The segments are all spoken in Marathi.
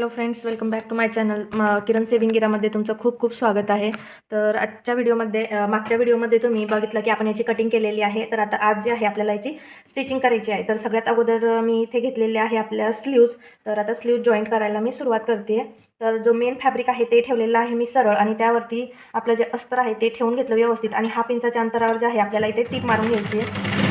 Hello friends, welcome back to my channel. Kiran सेविंग गिरामध्ये तुमचं खूप खूप स्वागत आहे. तर आजच्या व्हिडिओमध्ये मागच्या व्हिडिओमध्ये तुम्ही बघितलं की आपण याची कटिंग केलेली आहे. तर आता आज जे आहे आपल्याला याची स्टिचिंग करायची आहे. तर सगळ्यात अगोदर मी इथे घेतलेले आहे आपल्या स्लीव्ज. तर आता स्लीव्ज जॉईंट करायला मी सुरुवात करते. तर जो मेन फॅब्रिक आहे ते ठेवलेलं आहे मी सरळ, आणि त्यावरती आपलं जे अस्तर आहे ते ठेवून घेतलं व्यवस्थित, आणि 1/2 इंचाच्या अंतरावर जे आहे आपल्याला इथे टीप मारून घ्यायची आहे.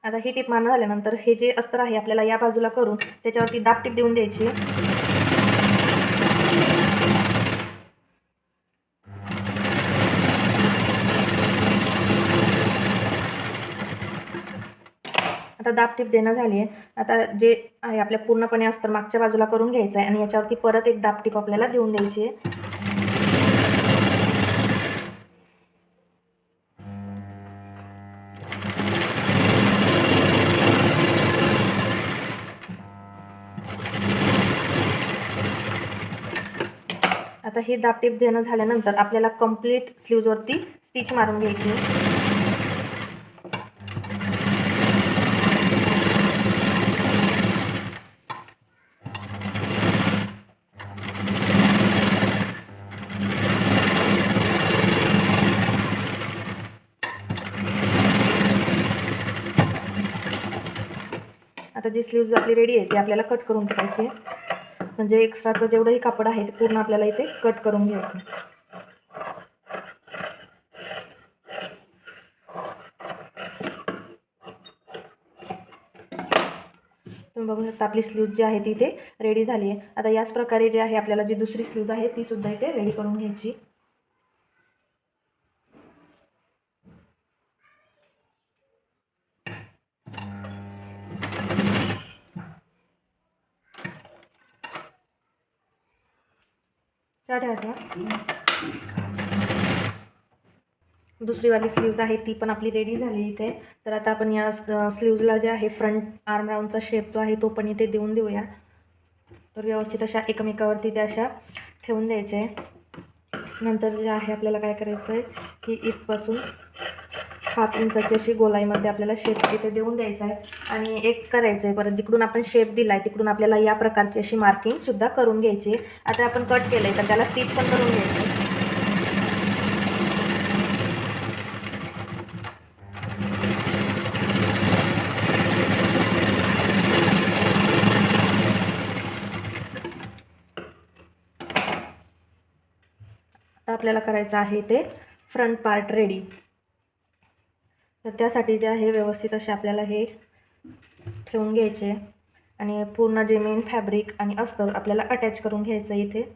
आता ही टीप मारणं झाल्यानंतर हे जे अस्तर आहे आपल्याला या बाजूला करून त्याच्यावरती दाब टीप देऊन द्यायची. आता दाब टीप देणं झाली आहे. आता जे आहे आपल्या पूर्णपणे अस्तर मागच्या बाजूला करून घ्यायचं आहे, आणि याच्यावरती परत एक दाब टीप आपल्याला देऊन द्यायची आहे. आता ही दाब टीप देणं झाल्यानंतर आपल्याला कंप्लीट स्लीव्जवरती स्टिच मारून घ्यायची. आता जी स्लीव्ज आपली रेडी आहे ती आपल्याला कट करून टाकायची, म्हणजे एक्स्ट्राचं जेवढंही कापड आहे ते पूर्ण आपल्याला इथे कट करून घ्यायचं. तुम्ही बघू शकता आपली स्लीव्ज जी आहे ती इथे रेडी झाली आहे. आता याच प्रकारे जे आहे आपल्याला जी दुसरी स्लीव्ज आहे ती सुद्धा इथे रेडी करून घ्यायची. दुसरी वाली स्लीव्ज आहे ती पण आपली रेडी झाली इथे. तर आता आपण या स्लीव्जला जे आहे फ्रंट आर्म राऊंडचा शेप जो आहे तो पण इथे देऊन देऊया. तर व्यवस्थित अशा एकमेकावरती त्या अशा ठेवून द्यायचे. नंतर जे आहे आपल्याला काय करायचं आहे की इथपासून 1/2 इंचाची अशी गोलाईमध्ये आपल्याला शेप इथे देऊन द्यायचा आहे, आणि एक करायचं आहे परत जिकडून आपण शेप दिला आहे तिकडून आपल्याला या प्रकारची अशी मार्किंगसुद्धा करून घ्यायची. आता आपण कट केलं आहे तर त्याला स्टिच पण करून घ्यायचं. आता आपल्याला करायचं आहे ते फ्रंट पार्ट रेडी. तर त्यासाठी जे आहे व्यवस्थित असे आपल्याला हे ठेवून घ्यायचे, आणि पूर्ण जे मेन फॅब्रिक आणि अस्तर आपल्याला अटॅच करून घ्यायचं इथे.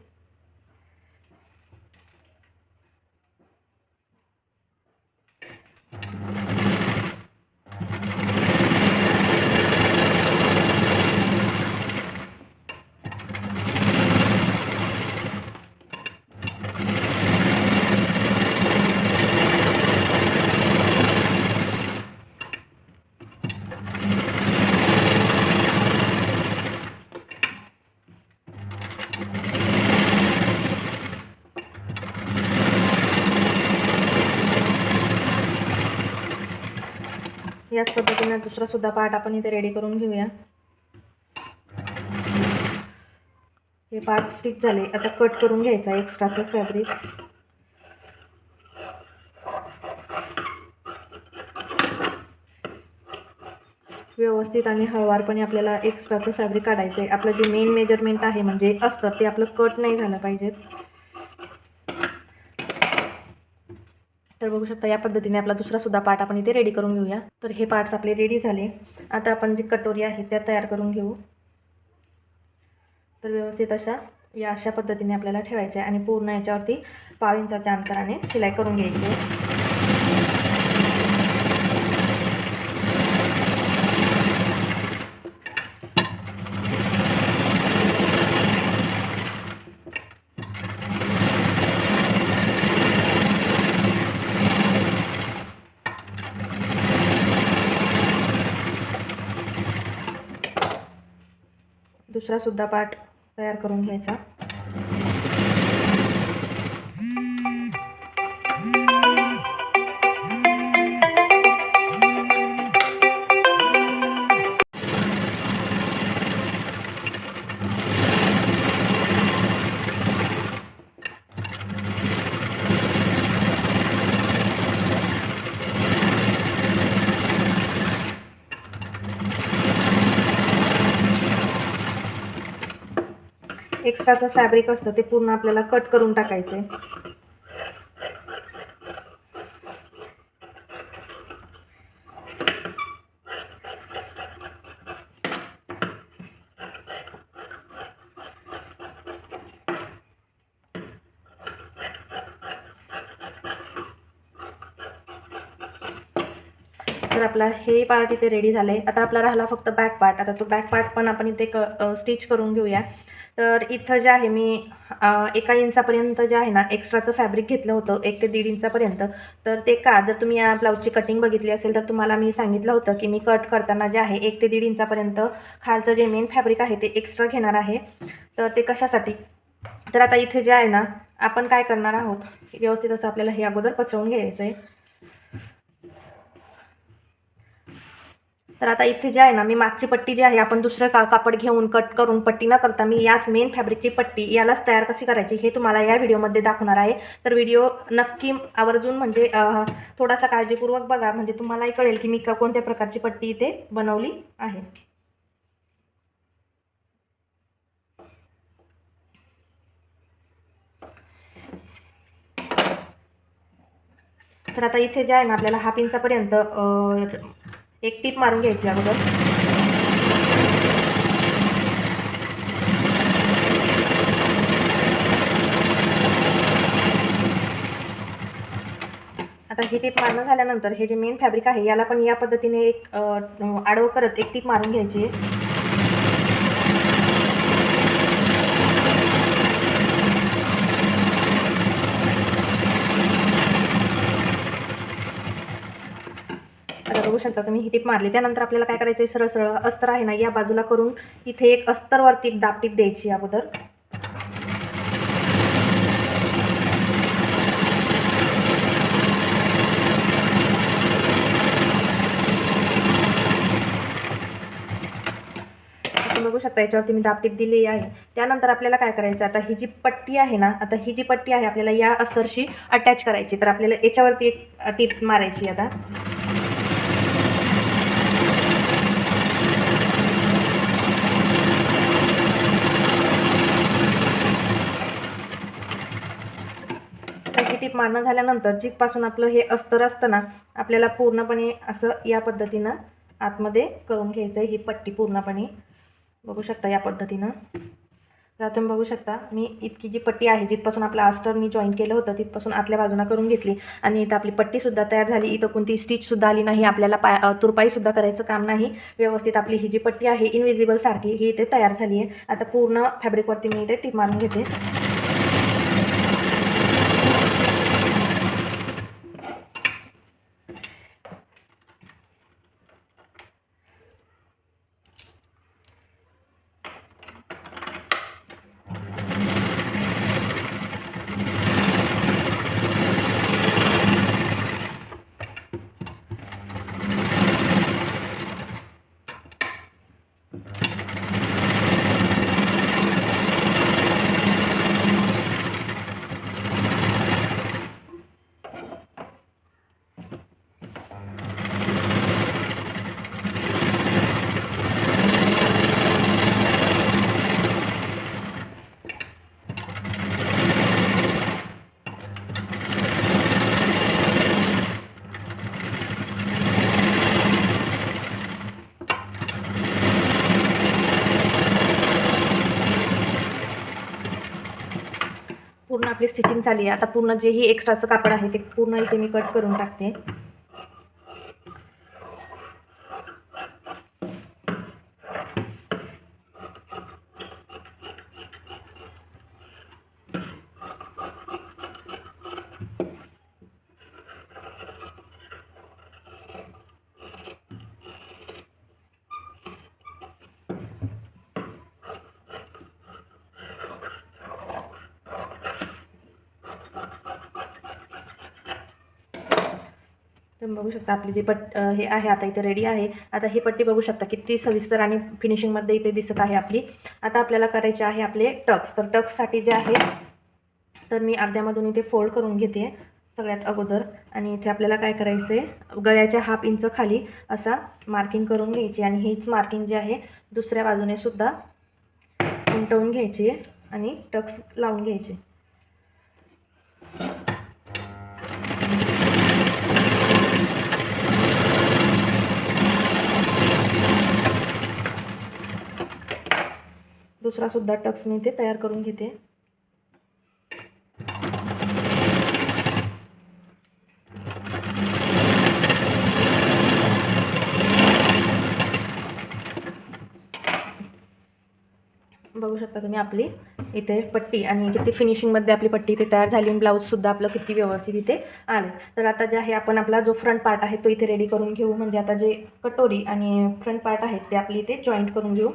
याच पद्धतीने दुसरा सुद्धा पार्ट आपण इथे रेडी करून घेऊया. हे पार्ट स्टिच झाले. आता कट करून घ्यायचा एक्स्ट्राचं फॅब्रिक. व्यवस्थित आणि हळवारपणे आपल्याला एक्स्ट्राचं फॅब्रिक काढायचं आहे. आपलं जे मेन मेजरमेंट आहे म्हणजे अस्तर ते आपलं कट नाही झालं पाहिजे. तर बघू शकता या पद्धतीने आपला दुसरा सुद्धा पार्ट आपण इथे रेडी करून घेऊया. तर हे पार्ट्स आपले रेडी झाले. आता आपण जी कटोरी आहे त्या तयार करून घेऊ. तर व्यवस्थित अशा पद्धतीने आपल्याला ठेवायचे आहे, आणि पूर्ण याच्यावरती 1/2 इंचाच्या अंतराने शिलाई करून घ्यायची. दुसरा सुद्धा पार्ट तयार करून घ्यायचा. एक्स्ट्राचं फॅब्रिक असतं ते पूर्ण आपल्याला कट करून टाकायचं आहे. तर आपला हे पार्ट इथे रेडी झालं आहे. आता आपला राहिला फक्त बॅक पार्ट. आता तो बॅक पार्ट पण आपण इथे स्टिच करून घेऊया. तर इथं जे आहे मी 1 इंचापर्यंत जे आहे ना एक्स्ट्राचं फॅब्रिक घेतलं होतं 1 ते 1.5 इंचापर्यंत. तर ते का जर तुम्ही या ब्लाऊजची कटिंग बघितली असेल तर तुम्हाला मी सांगितलं होतं की मी कट करताना जे आहे 1 ते 1.5 इंचापर्यंत खालचं जे मेन फॅब्रिक आहे ते एक्स्ट्रा घेणार आहे. तर ते कशासाठी, तर आता इथे जे आहे ना आपण काय करणार आहोत, व्यवस्थित असं आपल्याला हे अगोदर पसरवून घ्यायचं आहे. तर आता इथे जे आहे ना मी मागची पट्टी जी आहे आपण दुसरं कापड घेऊन कट करून पट्टी न करता मी याच मेन फॅब्रिकची पट्टी यालाच तयार कशी करायची हे तुम्हाला या व्हिडिओमध्ये दाखवणार आहे. तर व्हिडिओ नक्की आवर्जून म्हणजे थोडासा काळजीपूर्वक बघा, म्हणजे तुम्हालाही कळेल की मी कोणत्या प्रकारची पट्टी इथे बनवली आहे. तर आता इथे जे आहे ना आपल्याला 1/2 इंचापर्यंत एक टीप मारून घ्यायची अगोदर. आता ही टीप मारणं झाल्यानंतर हे जे मेन फॅब्रिक आहे याला पण या पद्धतीने एक आडवं करत एक टीप मारून घ्यायची. आता बघू शकता तुम्ही ही टीप मारली. त्यानंतर आपल्याला काय करायचं आहे, सरळ सरळ अस्तर आहे ना या बाजूला करून इथे एक अस्तरवरती एक दाब टीप द्यायची अगोदर. बघू शकता याच्यावरती मी दाब टीप दिलेली आहे. त्यानंतर आपल्याला काय करायचं, आता ही जी पट्टी आहे ना, आता ही जी पट्टी आहे आपल्याला या अस्तरशी अटॅच करायची. तर आपल्याला याच्यावरती एक टीप मारायची. आता टीप मारणं झाल्यानंतर जिथपासून आपलं हे अस्तर असतं ना आपल्याला पूर्णपणे असं या पद्धतीनं आतमध्ये करून घ्यायचं आहे. ही पट्टी पूर्णपणे बघू शकता या पद्धतीनं. तर तुम्ही बघू शकता मी इतकी जी पट्टी आहे जिथपासून आपलं अस्तर मी जॉईन केलं होतं तिथपासून आतल्या बाजूला करून घेतली आणि इथं आपली पट्टीसुद्धा तयार झाली. इथं कोणती स्टिचसुद्धा आली नाही, आपल्याला तुरपाईसुद्धा करायचं काम नाही. व्यवस्थित आपली ही जी पट्टी आहे इनविजिबल सारखी ही इथे तयार झाली आहे. आता पूर्ण फॅब्रिकवरती मी इथे टीप मारून घेते. पूर्ण आपली स्टिचिंग झाली आहे. आता पूर्ण जे ही एक्स्ट्राचं कापड आहे ते पूर्ण इथे मी कट करून टाकते. तुम्ही बघू शकता आपली जी हे आहे आता इथे रेडी आहे. आता ही पट्टी बघू शकता किती सविस्तर आणि फिनिशिंगमध्ये इथे दिसत आहे आपली. आता आपल्याला करायचे आहे आपले टक्स. तर टक्ससाठी जे आहे तर मी अर्ध्यामधून इथे फोल्ड करून घेते सगळ्यात अगोदर आणि इथे आपल्याला काय करायचं आहे, गळ्याच्या 1/2 इंच खाली असा मार्किंग करून घ्यायची आणि हीच मार्किंग जी आहे दुसऱ्या बाजूने सुद्धा उमटवून घ्यायची आहे. आणि टक्स लावून घ्यायचे. दुसरा सुद्धा टक्स मी इथे तयार करून घेते. बघू शकता तुम्ही आपली इथे पट्टी आणि किती फिनिशिंगमध्ये आपली पट्टी इथे तयार झाली आणि ब्लाऊजसुद्धा आपलं किती व्यवस्थित इथे आलं. तर आता जे आहे आपण आपला जो फ्रंट पार्ट आहे तो इथे रेडी करून घेऊ. म्हणजे आता जे कटोरी आणि फ्रंट पार्ट आहेत ते आपली इथे जॉईंट करून घेऊ.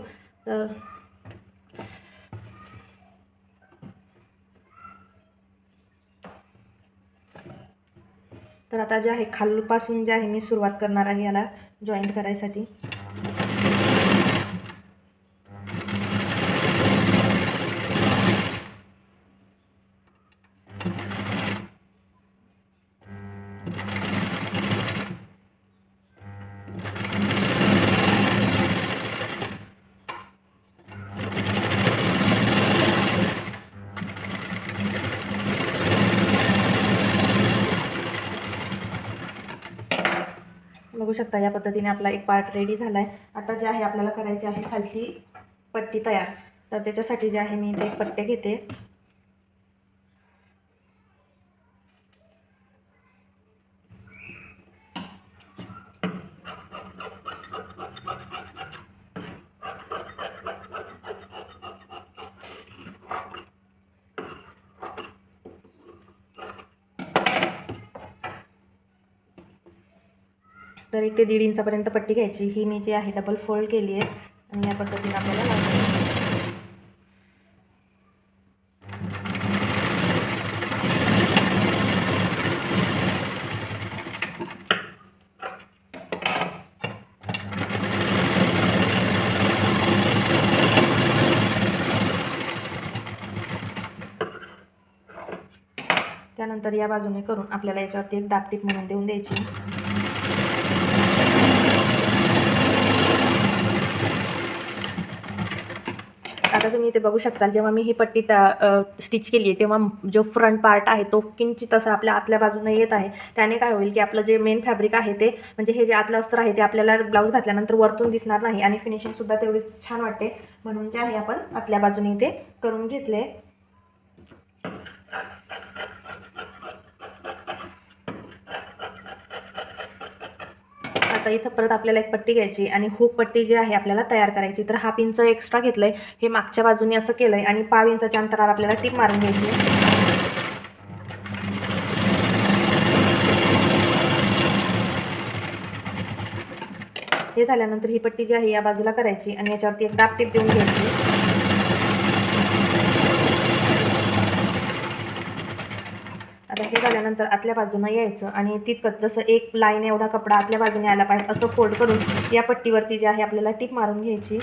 तर आता जे आहे खालपासून जे आहे मी सुरुवात करणार आहे याला जॉईंट करायसाठी. बघू शकता या पद्धतीने आपला एक पार्ट रेडी झाला आहे. आता जे आहे आपल्याला करायची आहे खालची पट्टी तयार. तर त्याच्यासाठी जे आहे मी इथे एक पट्टे घेते. तर 1 ते 1.5 इंचापर्यंत पट्टी घ्यायची. ही मी जी आहे डबल फोल्ड केली आहे आणि या पद्धतीने आपल्याला लावायची. त्यानंतर या बाजूने करून आपल्याला याच्यावरती एक दाबटीप म्हणून देऊन द्यायची. आता तुम्ही इथे बघू शकता जेव्हा मी ही पट्टी स्टिच केली आहे तेव्हा जो फ्रंट पार्ट आहे तो किंचित असा आपल्या आतल्या बाजूने येत आहे. त्याने काय होईल की आपलं जे मेन फॅब्रिक आहे ते म्हणजे हे जे आतलं अस्तर आहे ते आपल्याला ब्लाऊज घातल्यानंतर वरतून दिसणार नाही आणि फिनिशिंगसुद्धा तेवढी छान वाटते. म्हणून जे आहे आपण आतल्या बाजूने इथे करून घेतले. आता इथं परत आपल्याला एक पट्टी घ्यायची आणि हुक पट्टी जी आहे आपल्याला तयार करायची. तर 1/2 इंच एक्स्ट्रा घेतलंय. हे मागच्या बाजूने असं केलंय आणि 1/2 इंचाच्या अंतरावर आपल्याला टीप मारून घ्यायची. हे झाल्यानंतर ही पट्टी जी आहे या बाजूला करायची आणि याच्यावरती एक दाब टीप देऊन घ्यायची. आता हे झाल्यानंतर आतल्या बाजूनं यायचं आणि तितकंच जसं एक लाईन एवढा कपडा आतल्या बाजूने आला पाहिजे असं फोल्ड करून या पट्टीवरती जे आहे आपल्याला टीप मारून घ्यायची.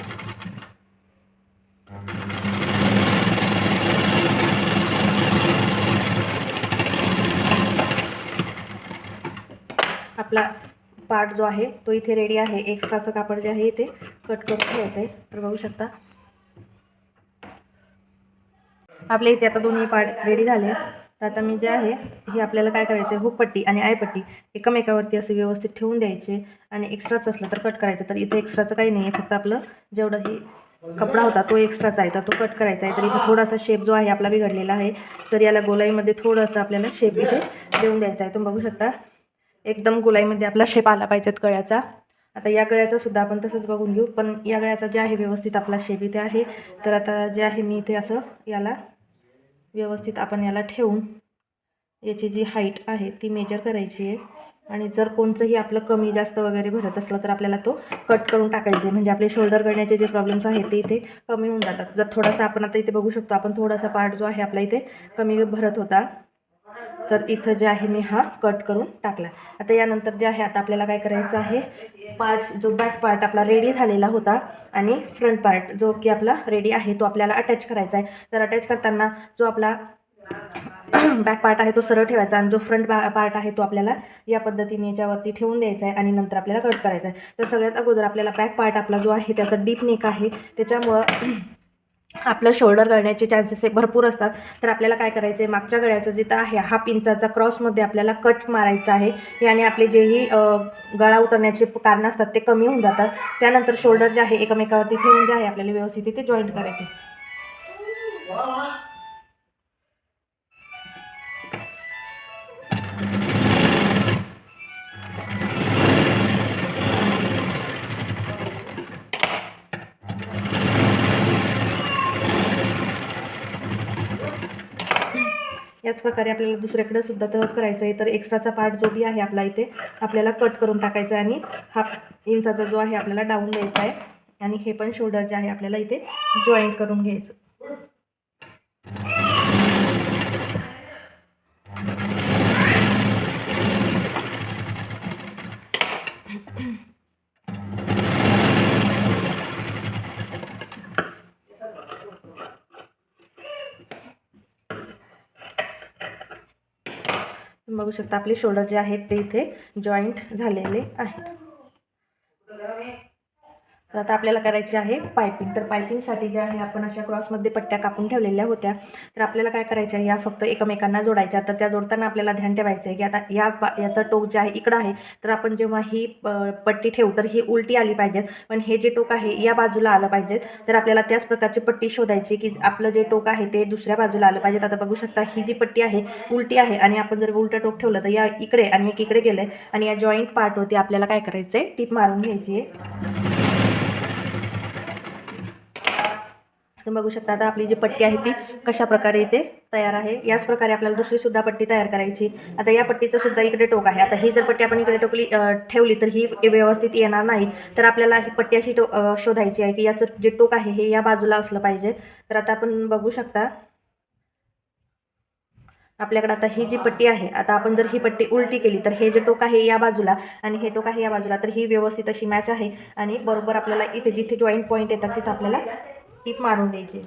आपला पार्ट जो आहे तो इथे रेडी आहे. एक्स्ट्राचं कापड जे आहे इथे कट करून घ्यायचं आहे. तर बघू शकता आपल्या इथे आता दोन्ही पार्ट रेडी झाले. तर आता मी जे आहे हे आपल्याला काय करायचं आहे हुक पट्टी आणि आयपट्टी एकमेकावरती असे व्यवस्थित ठेवून द्यायचे आणि एक्स्ट्राचं असलं तर कट करायचं. तर इथे एक्स्ट्राचं काही नाही आहे, फक्त आपलं जेवढंही कपडा होता तो एक्स्ट्राचा आहे तर तो कट करायचा आहे. तर इथे थोडासा शेप जो आहे आपला बिघडलेला आहे तर याला गोलाईमध्ये थोडंसं आपल्याला शेप इथे देऊन द्यायचा आहे. तुम्ही बघू शकता एकदम गोलाईमध्ये आपला शेप आला पाहिजेत गळ्याचा. आता या गळ्याचा सुद्धा आपण तसंच बघून घेऊ, पण या गळ्याचा जे आहे व्यवस्थित आपला शेप इथे आहे. तर आता जे आहे मी इथे असं याला व्यवस्थित आपण याला ठेवून याची जी हाईट आहे ती मेजर करायची आहे आणि जर कोणचंही आपलं कमी जास्त वगैरे भरत असलं तर आपल्याला तो कट करून टाकायचे. म्हणजे आपले शोल्डर करण्याचे जे प्रॉब्लेम्स आहेत ते इथे कमी होऊन जातात. जर थोडासा आपण आता इथे बघू शकतो आपण थोडासा पार्ट जो आहे आपला इथे कमी भरत होता तर इथं जे आहे मी हा कट करून टाकला. आता यानंतर जे आहे आता आपल्याला काय करायचं आहे पार्ट्स जो बॅक पार्ट आपला रेडी झालेला होता आणि फ्रंट पार्ट जो की आपला रेडी आहे तो आपल्याला अटॅच करायचा आहे. तर अटॅच करताना जो आपला बॅक पार्ट आहे तो सरळ ठेवायचा आणि जो फ्रंट पार्ट आहे तो आपल्याला या पद्धतीने याच्यावरती ठेवून द्यायचा आहे आणि नंतर आपल्याला कट करायचा आहे. तर सगळ्यात अगोदर आपल्याला बॅक पार्ट आपला जो आहे त्याचा डीप नेक आहे त्याच्यामुळं आपलं शोल्डर करण्याचे चान्सेस हे भरपूर असतात. तर आपल्याला काय करायचं आहे, मागच्या गळ्याचं जिथं आहे 1/2 इंचाचा क्रॉसमध्ये आपल्याला कट मारायचा आहे. याने आपले जेही गळा उतरण्याचे कारणं असतात ते कमी होऊन जातात. त्यानंतर शोल्डर जे आहे एकमेकावरती ठेवून जे आहे आपल्याला व्यवस्थित इथे जॉईंट करायचे. याच प्रकारे आपल्याला दुसऱ्याकडे सुद्धा तसंच करायचं आहे. तर एक्स्ट्राचा पार्ट जो बी आहे आपला इथे आपल्याला कट करून टाकायचा आहे आणि 1/2 इंचाचा जो आहे आपल्याला डाऊन द्यायचा आहे आणि हे पण शोल्डर जे आहे आपल्याला इथे जॉईंट करून घ्यायचं. बघू शकता आपले शोल्डर जे आहेत ते इथे जॉईंट झालेले आहेत. तर आता आपल्याला करायची आहे पायपिंग. तर पायपिंगसाठी जे आहे आपण अशा क्रॉसमध्ये पट्ट्या कापून ठेवलेल्या होत्या. तर आपल्याला काय करायच्या आहे, या फक्त एकमेकांना जोडायच्या. तर त्या जोडताना आपल्याला ध्यान ठेवायचं आहे की आता याचं टोक जे आहे इकडं आहे. तर आपण जेव्हा ही पट्टी ठेवू तर ही उलटी आली पाहिजेत, पण हे जे टोक आहे या बाजूला आलं पाहिजेत. तर आपल्याला त्याच प्रकारची पट्टी शोधायची की आपलं जे टोक आहे ते दुसऱ्या बाजूला आलं पाहिजेत. आता बघू शकता ही जी पट्टी आहे उलटी आहे आणि आपण जर उलटं टोक ठेवलं तर या इकडे आणि एक इकडे गेलं आणि या जॉईंट पार्टवरती आपल्याला काय करायचं आहे, टीप मारून घ्यायची आहे. तर बघू शकता आता आपली जी पट्टी आहे ती कशा प्रकारे इथे तयार आहे. याच प्रकारे आपल्याला दुसरीसुद्धा पट्टी तयार करायची. आता या पट्टीचं सुद्धा इकडे टोक आहे. आता ही जर पट्टी आपण इकडे ठेवली तर ही व्यवस्थित येणार नाही. तर आपल्याला ही पट्टी अशी शोधायची आहे की याचं जे टोक आहे हे या बाजूला असलं पाहिजे. तर आता आपण बघू शकता आपल्याकडे आता ही जी पट्टी आहे, आता आपण जर ही पट्टी उलटी केली तर हे जे टोक आहे या बाजूला आणि हे टोक आहे या बाजूला, तर ही व्यवस्थित अशी मॅच आहे आणि बरोबर आपल्याला इथे जिथे जॉईंट पॉईंट येतात तिथं आपल्याला टीप मारून द्यायची.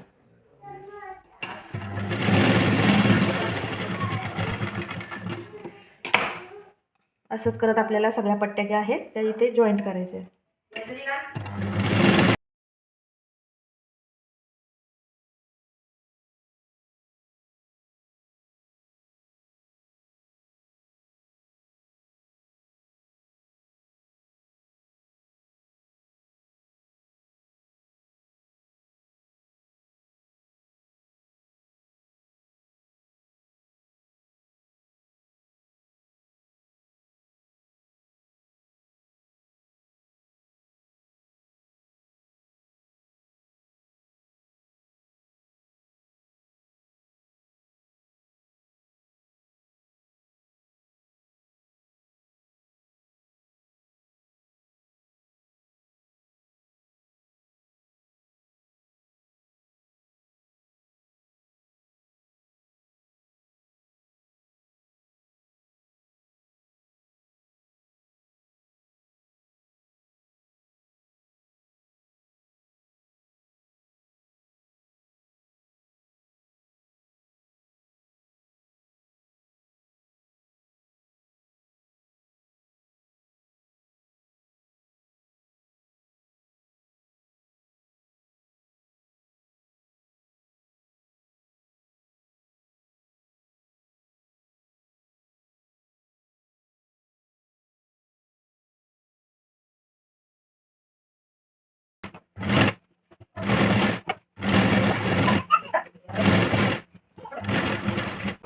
असंच करत आपल्याला सगळ्या पट्ट्या ज्या आहेत त्या इथे जॉईंट करायचे.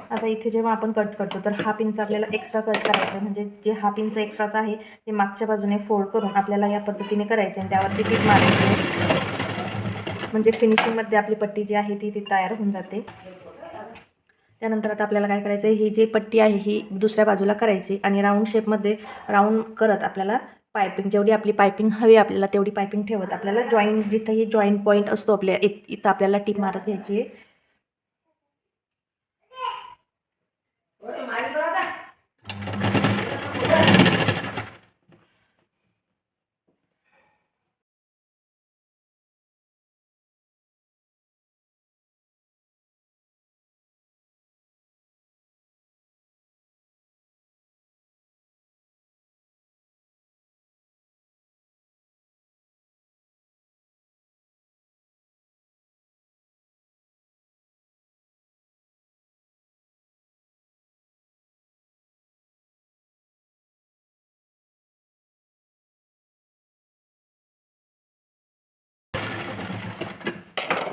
आता इथे जेव्हा आपण कट करतो तर 1/2 इंच आपल्याला एक्स्ट्रा कट करायचं, म्हणजे जे 1/2 इंच एक्स्ट्राचं आहे ते मागच्या बाजूने फोल्ड करून आपल्याला या पद्धतीने करायचे आणि त्यावरती टीप मारायची. म्हणजे फिनिशिंगमध्ये आपली पट्टी जी आहे ती तयार होऊन जाते. त्यानंतर आता आपल्याला काय करायचं आहे, ही जी पट्टी आहे ही दुसऱ्या बाजूला करायची आणि राऊंड शेपमध्ये राऊंड करत आपल्याला पायपिंग जेवढी आपली पायपिंग हवी आपल्याला तेवढी पायपिंग ठेवत आपल्याला जॉईंट जिथंही जॉईंट पॉईंट असतो आपल्या इथं आपल्याला टीप मारत घ्यायची आहे.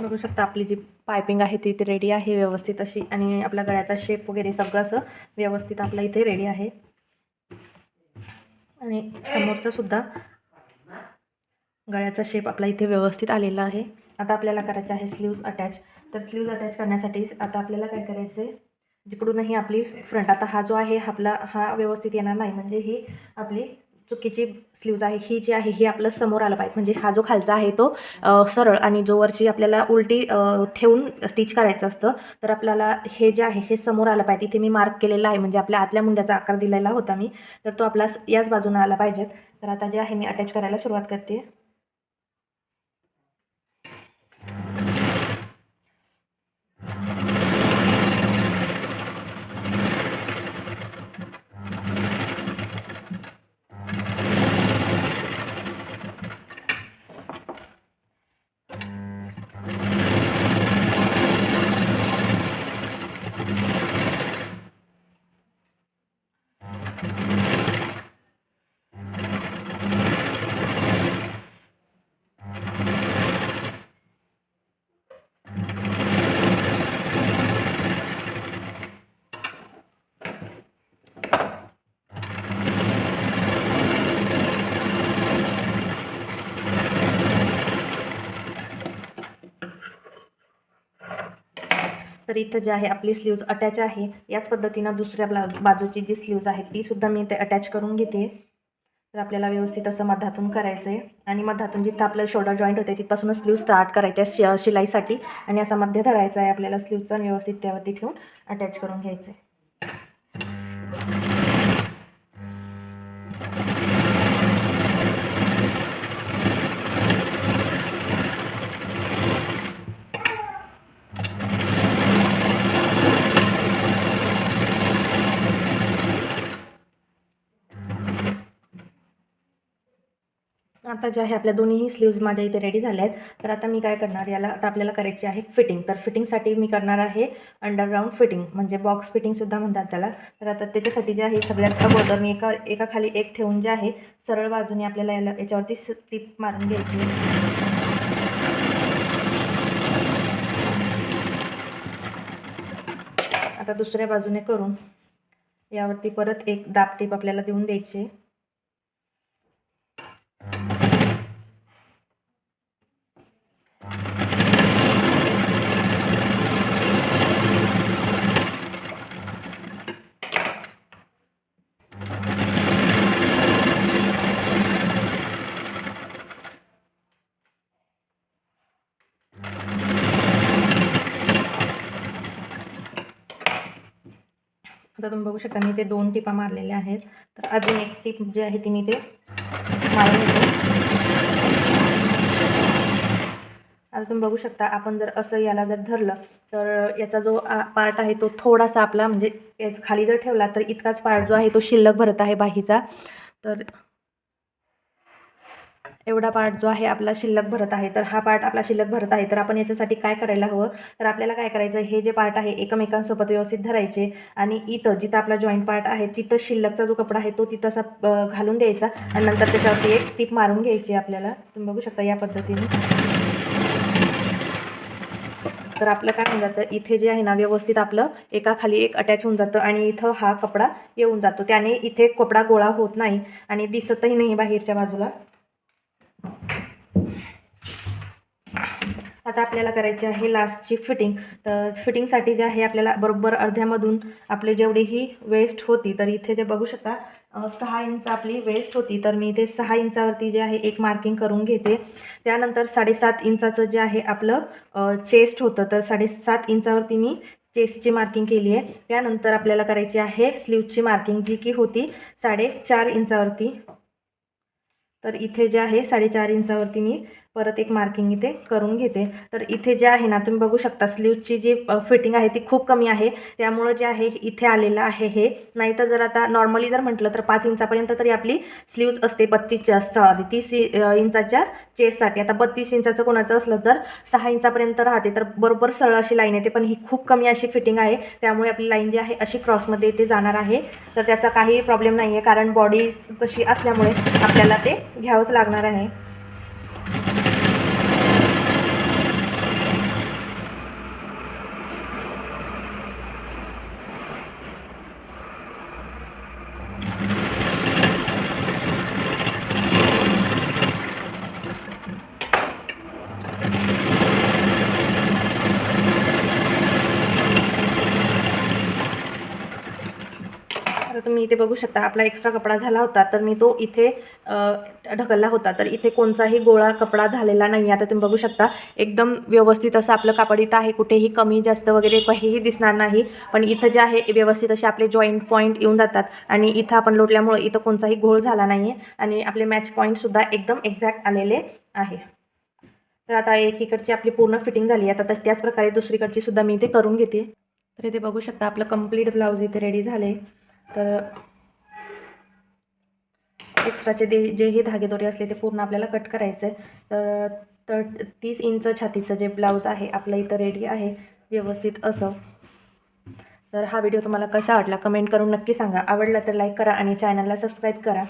बघू शकता आपली जी पायपिंग आहे ती इथे रेडी आहे व्यवस्थित अशी, आणि आपल्या गळ्याचा शेप वगैरे सगळं असं व्यवस्थित आपला इथे रेडी आहे. आणि समोरचं सुद्धा गळ्याचा शेप आपला इथे व्यवस्थित आलेला आहे. आता आपल्याला करायचे आहे स्लीव्ज अटॅच. तर स्लीव्ज अटॅच करण्यासाठी आता आपल्याला काय करायचं आहे, जिकडूनही आपली फ्रंट, आता हा जो आहे आपला हा व्यवस्थित येणार नाही, म्हणजे ही आपली चुकीची स्लीव्ज आहे. ही जी आहे ही आपलं समोर आलं पाहिजे, म्हणजे हा जो खालचा आहे तो सरळ, आणि जो वरची आपल्याला उलटी ठेवून स्टिच करायचं असतं. तर आपल्याला हे जे आहे हे समोर आलं पाहिजे. इथे मी मार्क केलेला आहे, म्हणजे आपल्या आतल्या मुंड्याचा आकार दिलेला होता मी, तर तो आपला याच बाजूने आला पाहिजेत. तर आता जे आहे मी अटॅच करायला सुरुवात करते. तर इथं जे आहे आपली स्लीव्ज अटॅच आहे. याच पद्धतीनं दुसऱ्या बाजूची जी स्लीव्ज आहे ती सुद्धा मी इथे अटॅच करून घेते. तर आपल्याला व्यवस्थित असं मधातून करायचं आहे, आणि मधातून जिथं आपलं शोल्डर जॉईंट होते तिथपासूनच स्लीव्ज स्टार्ट करायच्या शिलाईसाठी, आणि असा मध्य धरायचा आहे आपल्याला स्लीव्जचा, व्यवस्थित त्यावरती ठेवून अटॅच करून घ्यायचं आहे. आता जे आहे आपल्या दोन्हीही स्लीव्ज माझ्या इथे रेडी झाल्या आहेत. तर आता मी काय करणार, याला आता आपल्याला करायची आहे फिटिंग. तर फिटिंगसाठी मी करणार आहे अंडरग्राऊंड फिटिंग, म्हणजे बॉक्स फिटिंगसुद्धा म्हणतात त्याला. तर आता त्याच्यासाठी जे आहे सगळ्यात अगोदर मी एका खाली एक ठेवून जे आहे सरळ बाजूने आपल्याला याच्यावरती टिप मारून घ्यायची. आता दुसऱ्या बाजूने करून यावरती परत एक दाब टिप आपल्याला देऊन द्यायची. आता तुम्ही बघू शकता मी ते 2 टिपा मारलेल्या आहेत. तर अजून एक टिप जी आहे ती मी ते मारून घेते. आता तुम्ही बघू शकता आपण जर असं याला जर धरलं तर याचा जो पार्ट आहे तो थोडासा आपला, म्हणजे खाली जर ठेवला तर इतकाच पार्ट जो आहे तो शिल्लक भरत आहे बाहीचा. तर एवढा पार्ट जो आहे आपला शिल्लक भरत आहे. तर हा पार्ट आपला शिल्लक भरत आहे. तर आपण याच्यासाठी काय करायला हवं, तर आपल्याला काय करायचं, हे जे पार्ट आहे एकमेकांसोबत व्यवस्थित धरायचे, आणि इथं जिथं आपला जॉईंट पार्ट आहे तिथं शिल्लकचा जो कपडा आहे तो तिथं असा घालून द्यायचा, आणि नंतर त्याच्यावरती एक टिप मारून घ्यायची आपल्याला. तुम्ही बघू शकता या पद्धतीने. तर आपलं काय होऊन जातं, इथे जे आहे ना व्यवस्थित आपलं एका खाली एक अटॅच होऊन जातं, आणि इथं हा कपडा येऊन जातो. त्याने इथे कपडा गोळा होत नाही आणि दिसतही नाही बाहेरच्या बाजूला. आता आपल्याला करायची आहे लास्टची फिटिंग. तर फिटिंगसाठी जे आहे आपल्याला बरोबर अर्ध्यामधून आपली जेवढीही वेस्ट होती, तर इथे जे बघू शकता 6 इंच आपली वेस्ट होती. तर मी इथे 6 इंचावरती जे आहे एक मार्किंग करून घेते. त्यानंतर 7.5 इंचाचं जे आहे आपलं चेस्ट होतं, तर 7.5 इंचावरती मी चेस्टची मार्किंग केली आहे. त्यानंतर आपल्याला करायची आहे स्लीवची मार्किंग, जी की होती 4.5 इंचावरती. तर इथे जे आहे 4.5 इंचावरती मी परत एक मार्किंग इथे करून घेते. तर इथे जे आहे ना तुम्ही बघू शकता स्लीवची जी फिटिंग आहे ती खूप कमी आहे, त्यामुळं जे आहे इथे आलेलं आहे हे. नाहीतर जर आता नॉर्मली जर म्हटलं तर 5 इंचापर्यंत तरी आपली स्लीव्ज असते, 30 इंचाच्या चेस्टसाठी. आता 32 इंचाचं कोणाचं असलं तर 6 इंचापर्यंत राहते, तर बरोबर सरळ अशी लाईन येते. पण ही खूप कमी अशी फिटिंग आहे, त्यामुळे आपली लाईन जी आहे अशी क्रॉसमध्ये इथे जाणार आहे. तर त्याचा काही प्रॉब्लेम नाही आहे, कारण बॉडी तशी असल्यामुळे आपल्याला ते घ्यावंच लागणार आहे. इथे बघू शकता आपला एक्स्ट्रा कपडा झाला होता, तर मी तो इथे ढकलला होता. तर इथे कोणताही गोळा कपडा झालेला नाही. आता तुम्ही बघू शकता एकदम व्यवस्थित असं आपलं कापड इथं आहे. कुठेही कमी जास्त वगैरे काहीही दिसणार नाही. पण इथं जे आहे व्यवस्थित असे आपले जॉईंट पॉईंट येऊन जातात आणि इथं आपण लोटल्यामुळे इथं कोणताही घोळ झाला नाही आहे आणि आपले मॅच पॉईंटसुद्धा एकदम एक्झॅक्ट आलेले आहे. तर आता एकीकडची आपली पूर्ण फिटिंग झाली आहे. आता त्याच प्रकारे दुसरीकडची सुद्धा मी इथे करून घेते. तर इथे बघू शकता आपलं कंप्लीट ब्लाऊज इथे रेडी झाले. तर एक्स्ट्राचे जेही धागेदोरे असले ते पूर्ण आपल्याला कट करायचं आहे. तर 30 इंच छातीचं जे ब्लाऊज आहे आपलं इथं रेडी आहे व्यवस्थित असं. तर हा व्हिडिओ तुम्हाला कसा वाटला कमेंट करून नक्की सांगा. आवडला तर लाईक करा आणि चॅनलला सबस्क्राईब करा.